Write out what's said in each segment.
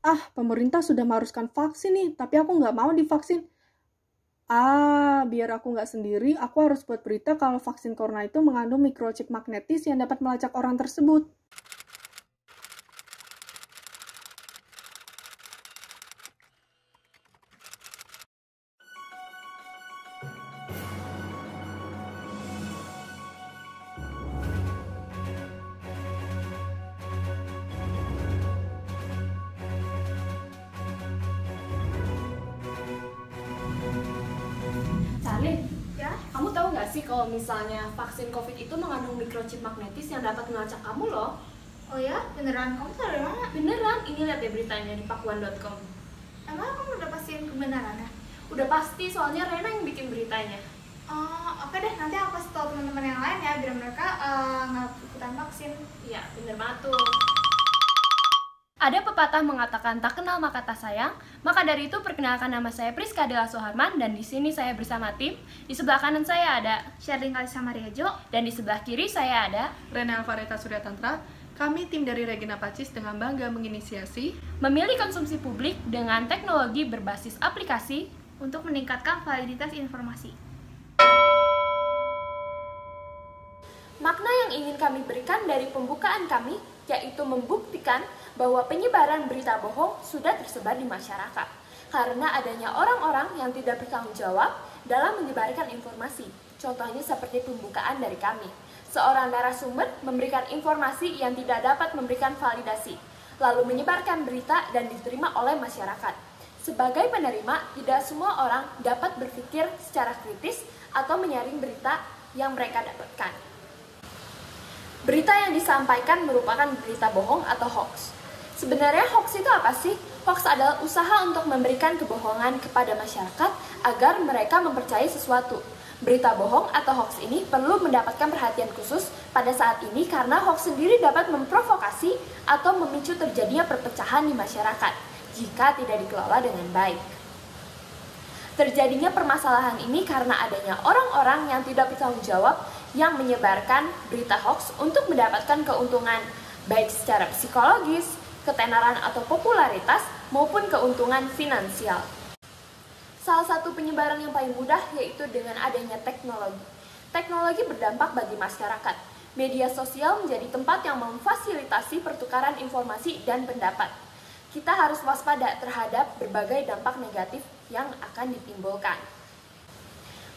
Pemerintah sudah mengharuskan vaksin nih, tapi aku nggak mau divaksin. Biar aku nggak sendiri, aku harus buat berita kalau vaksin corona itu mengandung microchip magnetis yang dapat melacak orang tersebut. Salin, Ya? kamu tahu nggak sih kalau misalnya vaksin COVID itu mengandung microchip magnetis yang dapat melacak kamu loh? Oh ya? Beneran? Kamu tahu dari mana? Beneran, ini lihat deh beritanya di pakuan.com. Emang kamu udah pastiin kebenarannya? Udah pasti, soalnya Rena yang bikin beritanya. Oh, oke deh. Nanti aku kasih tau teman-teman yang lain ya, biar mereka nggak ikutan vaksin. Iya, bener banget tuh. Ada pepatah mengatakan tak kenal maka tak sayang. Maka dari itu perkenalkan, nama saya Priska Dela Soharman dan di sini saya bersama tim. Di sebelah kanan saya ada Sherlyn Kalisa Maria Jo. dan di sebelah kiri saya ada Rena Alvareta Suryatantra, kami tim dari Regina Pacis dengan bangga menginisiasi memilih konsumsi publik dengan teknologi berbasis aplikasi. Untuk meningkatkan validitas informasi. Makna yang ingin kami berikan dari pembukaan kami yaitu membuktikan bahwa penyebaran berita bohong sudah tersebar di masyarakat karena adanya orang-orang yang tidak bertanggung jawab dalam menyebarkan informasi. Contohnya seperti pembukaan dari kami. Seorang narasumber memberikan informasi yang tidak dapat memberikan validasi, lalu menyebarkan berita dan diterima oleh masyarakat. Sebagai penerima, tidak semua orang dapat berpikir secara kritis atau menyaring berita yang mereka dapatkan. Berita yang disampaikan merupakan berita bohong atau hoax. Sebenarnya hoax itu apa sih? Hoax adalah usaha untuk memberikan kebohongan kepada masyarakat agar mereka mempercayai sesuatu. Berita bohong atau hoax ini perlu mendapatkan perhatian khusus pada saat ini karena hoax sendiri dapat memprovokasi atau memicu terjadinya perpecahan di masyarakat jika tidak dikelola dengan baik. Terjadinya permasalahan ini karena adanya orang-orang yang tidak bertanggung jawab yang menyebarkan berita hoax untuk mendapatkan keuntungan baik secara psikologis, ketenaran atau popularitas maupun keuntungan finansial. Salah satu penyebaran yang paling mudah yaitu dengan adanya teknologi. Teknologi berdampak bagi masyarakat. Media sosial menjadi tempat yang memfasilitasi pertukaran informasi dan pendapat. Kita harus waspada terhadap berbagai dampak negatif yang akan ditimbulkan.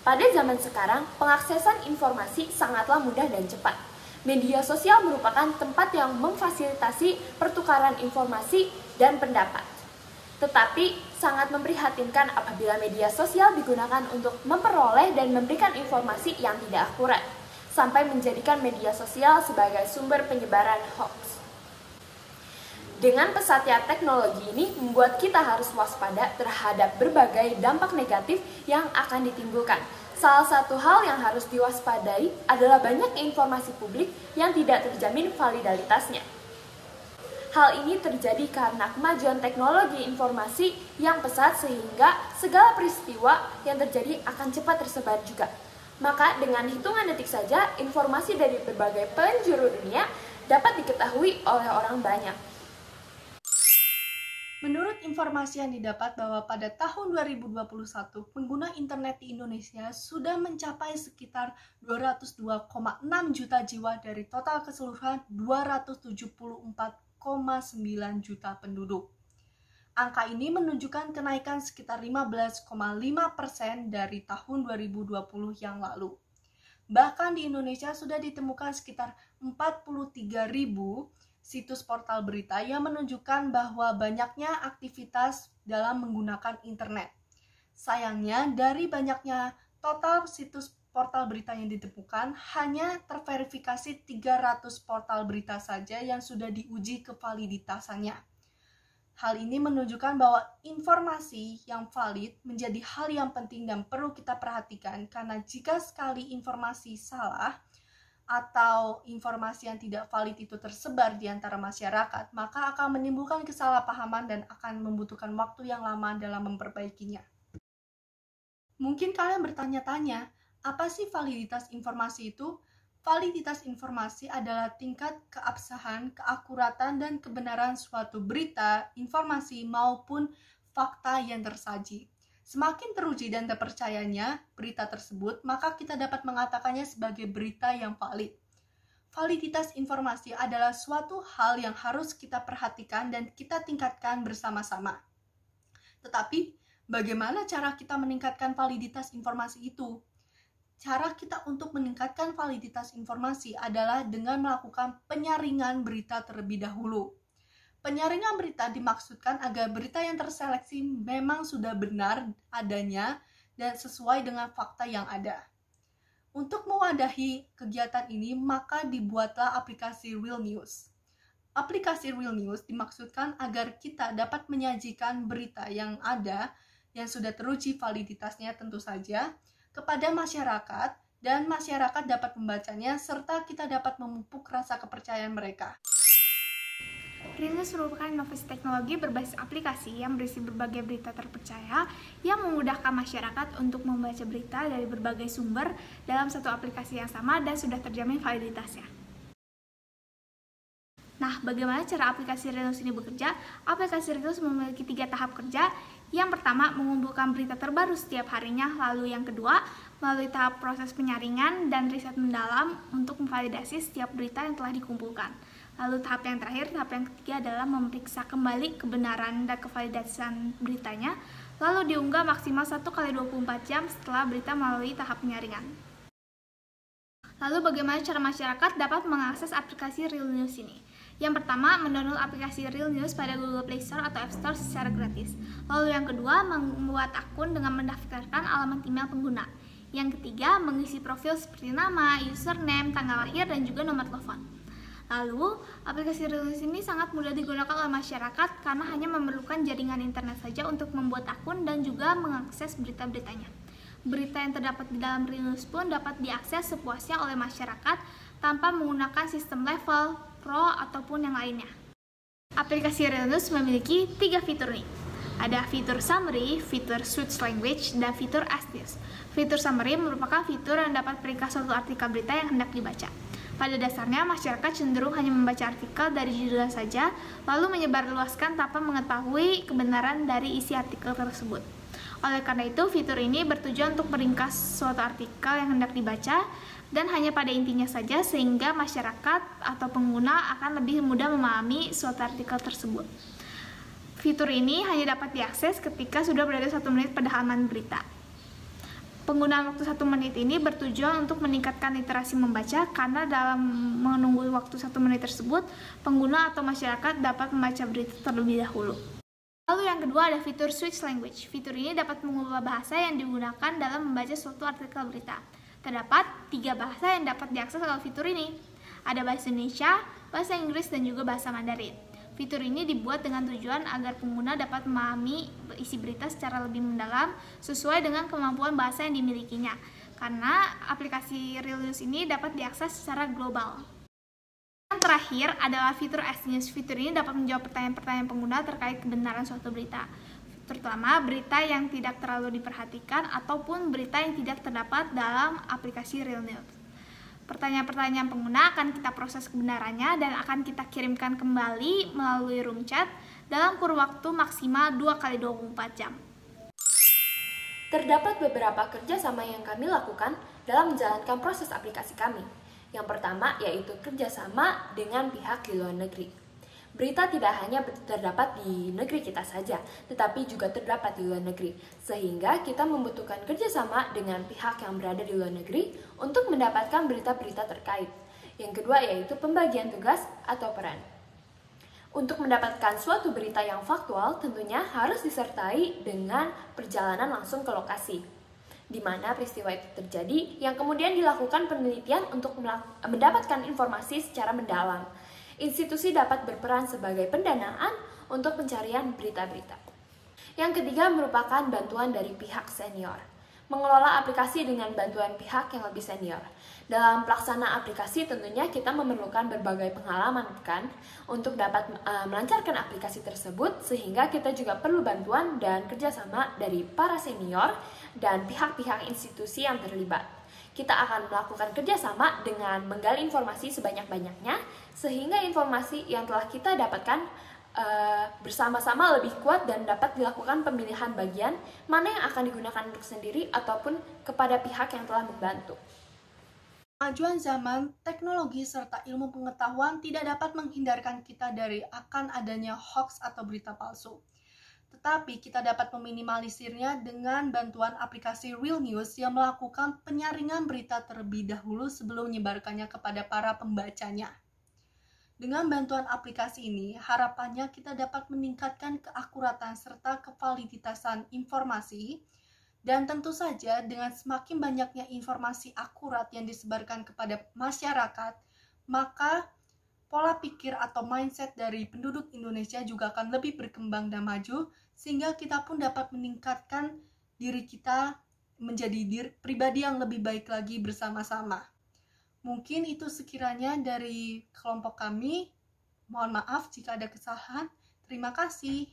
Pada zaman sekarang, pengaksesan informasi sangatlah mudah dan cepat. Media sosial merupakan tempat yang memfasilitasi pertukaran informasi dan pendapat. Tetapi, sangat memprihatinkan apabila media sosial digunakan untuk memperoleh dan memberikan informasi yang tidak akurat, sampai menjadikan media sosial sebagai sumber penyebaran hoax. Dengan pesatnya teknologi ini membuat kita harus waspada terhadap berbagai dampak negatif yang akan ditimbulkan. Salah satu hal yang harus diwaspadai adalah banyaknya informasi publik yang tidak terjamin validalitasnya. Hal ini terjadi karena kemajuan teknologi informasi yang pesat sehingga segala peristiwa yang terjadi akan cepat tersebar juga. Maka dengan hitungan detik saja, informasi dari berbagai penjuru dunia dapat diketahui oleh orang banyak. Menurut informasi yang didapat bahwa pada tahun 2021, pengguna internet di Indonesia sudah mencapai sekitar 202,6 juta jiwa dari total keseluruhan 274,9 juta penduduk. Angka ini menunjukkan kenaikan sekitar 15,5% dari tahun 2020 yang lalu. Bahkan di Indonesia sudah ditemukan sekitar 43.000 situs portal berita yang menunjukkan bahwa banyaknya aktivitas dalam menggunakan internet. Sayangnya, dari banyaknya total situs portal berita yang ditemukan, hanya terverifikasi 300 portal berita saja yang sudah diuji kevaliditasannya. Hal ini menunjukkan bahwa informasi yang valid menjadi hal yang penting dan perlu kita perhatikan, karena jika sekali informasi salah, atau informasi yang tidak valid itu tersebar di antara masyarakat, maka akan menimbulkan kesalahpahaman dan akan membutuhkan waktu yang lama dalam memperbaikinya. Mungkin kalian bertanya-tanya, apa sih validitas informasi itu? Validitas informasi adalah tingkat keabsahan, keakuratan, dan kebenaran suatu berita, informasi, maupun fakta yang tersaji. Semakin teruji dan terpercayanya berita tersebut, maka kita dapat mengatakannya sebagai berita yang valid. Validitas informasi adalah suatu hal yang harus kita perhatikan dan kita tingkatkan bersama-sama. Tetapi, bagaimana cara kita meningkatkan validitas informasi itu? Cara kita untuk meningkatkan validitas informasi adalah dengan melakukan penyaringan berita terlebih dahulu. Penyaringan berita dimaksudkan agar berita yang terseleksi memang sudah benar adanya dan sesuai dengan fakta yang ada. Untuk mewadahi kegiatan ini, maka dibuatlah aplikasi Real News. Aplikasi Real News dimaksudkan agar kita dapat menyajikan berita yang ada, yang sudah teruji validitasnya tentu saja, kepada masyarakat, dan masyarakat dapat membacanya, serta kita dapat memupuk rasa kepercayaan mereka. Real News merupakan inovasi teknologi berbasis aplikasi yang berisi berbagai berita terpercaya yang memudahkan masyarakat untuk membaca berita dari berbagai sumber dalam satu aplikasi yang sama dan sudah terjamin validitasnya. Nah, bagaimana cara aplikasi Real News ini bekerja? Aplikasi Real News memiliki 3 tahap kerja. Yang pertama, mengumpulkan berita terbaru setiap harinya. Lalu yang kedua, melalui tahap proses penyaringan dan riset mendalam untuk memvalidasi setiap berita yang telah dikumpulkan. Lalu tahap yang terakhir, tahap yang ketiga adalah memeriksa kembali kebenaran dan kevalidasian beritanya. Lalu diunggah maksimal 1x24 jam setelah berita melalui tahap penyaringan. Lalu bagaimana cara masyarakat dapat mengakses aplikasi Real News ini? Yang pertama, mendownload aplikasi Real News pada Google Play Store atau App Store secara gratis. Lalu yang kedua, membuat akun dengan mendaftarkan alamat email pengguna. Yang ketiga, mengisi profil seperti nama, username, tanggal lahir, dan juga nomor telepon. Lalu, aplikasi Real News ini sangat mudah digunakan oleh masyarakat karena hanya memerlukan jaringan internet saja untuk membuat akun dan juga mengakses berita-beritanya. Berita yang terdapat di dalam Real News pun dapat diakses sepuasnya oleh masyarakat tanpa menggunakan sistem level, pro, ataupun yang lainnya. Aplikasi Real News memiliki 3 fitur nih. Ada fitur summary, fitur switch language, dan fitur ask news. Fitur summary merupakan fitur yang dapat meringkas suatu artikel berita yang hendak dibaca. Pada dasarnya, masyarakat cenderung hanya membaca artikel dari judulnya saja, lalu menyebarluaskan tanpa mengetahui kebenaran dari isi artikel tersebut. Oleh karena itu, fitur ini bertujuan untuk meringkas suatu artikel yang hendak dibaca dan hanya pada intinya saja sehingga masyarakat atau pengguna akan lebih mudah memahami suatu artikel tersebut. Fitur ini hanya dapat diakses ketika sudah berada 1 menit pada halaman berita. Penggunaan waktu 1 menit ini bertujuan untuk meningkatkan literasi membaca karena dalam menunggu waktu 1 menit tersebut, pengguna atau masyarakat dapat membaca berita terlebih dahulu. Lalu yang kedua ada fitur switch language. Fitur ini dapat mengubah bahasa yang digunakan dalam membaca suatu artikel berita. Terdapat 3 bahasa yang dapat diakses oleh fitur ini. Ada bahasa Indonesia, bahasa Inggris, dan juga bahasa Mandarin. Fitur ini dibuat dengan tujuan agar pengguna dapat memahami isi berita secara lebih mendalam sesuai dengan kemampuan bahasa yang dimilikinya. Karena aplikasi Real News ini dapat diakses secara global. Yang terakhir adalah fitur Ask News. Fitur ini dapat menjawab pertanyaan-pertanyaan pengguna terkait kebenaran suatu berita, terutama berita yang tidak terlalu diperhatikan ataupun berita yang tidak terdapat dalam aplikasi Real News. Pertanyaan-pertanyaan pengguna akan kita proses kebenarannya dan akan kita kirimkan kembali melalui room chat dalam kurun waktu maksimal 2x24 jam. Terdapat beberapa kerjasama yang kami lakukan dalam menjalankan proses aplikasi kami. Yang pertama yaitu kerjasama dengan pihak di luar negeri. Berita tidak hanya terdapat di negeri kita saja, tetapi juga terdapat di luar negeri, sehingga kita membutuhkan kerjasama dengan pihak yang berada di luar negeri untuk mendapatkan berita-berita terkait. Yang kedua yaitu pembagian tugas atau peran. Untuk mendapatkan suatu berita yang faktual, tentunya harus disertai dengan perjalanan langsung ke lokasi, di mana peristiwa itu terjadi, yang kemudian dilakukan penelitian untuk mendapatkan informasi secara mendalam. Institusi dapat berperan sebagai pendanaan untuk pencarian berita-berita. Yang ketiga merupakan bantuan dari pihak senior. Mengelola aplikasi dengan bantuan pihak yang lebih senior. Dalam pelaksanaan aplikasi tentunya kita memerlukan berbagai pengalaman kan untuk dapat melancarkan aplikasi tersebut, sehingga kita juga perlu bantuan dan kerjasama dari para senior dan pihak-pihak institusi yang terlibat. Kita akan melakukan kerjasama dengan menggali informasi sebanyak-banyaknya, sehingga informasi yang telah kita dapatkan bersama-sama lebih kuat dan dapat dilakukan pemilihan bagian mana yang akan digunakan untuk sendiri ataupun kepada pihak yang telah membantu. Kemajuan zaman, teknologi, serta ilmu pengetahuan tidak dapat menghindarkan kita dari akan adanya hoax atau berita palsu. Tetapi kita dapat meminimalisirnya dengan bantuan aplikasi Real News yang melakukan penyaringan berita terlebih dahulu sebelum menyebarkannya kepada para pembacanya. Dengan bantuan aplikasi ini, harapannya kita dapat meningkatkan keakuratan serta kevaliditasan informasi, dan tentu saja dengan semakin banyaknya informasi akurat yang disebarkan kepada masyarakat, maka pola pikir atau mindset dari penduduk Indonesia juga akan lebih berkembang dan maju, sehingga kita pun dapat meningkatkan diri kita menjadi pribadi yang lebih baik lagi bersama-sama. Mungkin itu sekiranya dari kelompok kami. Mohon maaf jika ada kesalahan. Terima kasih.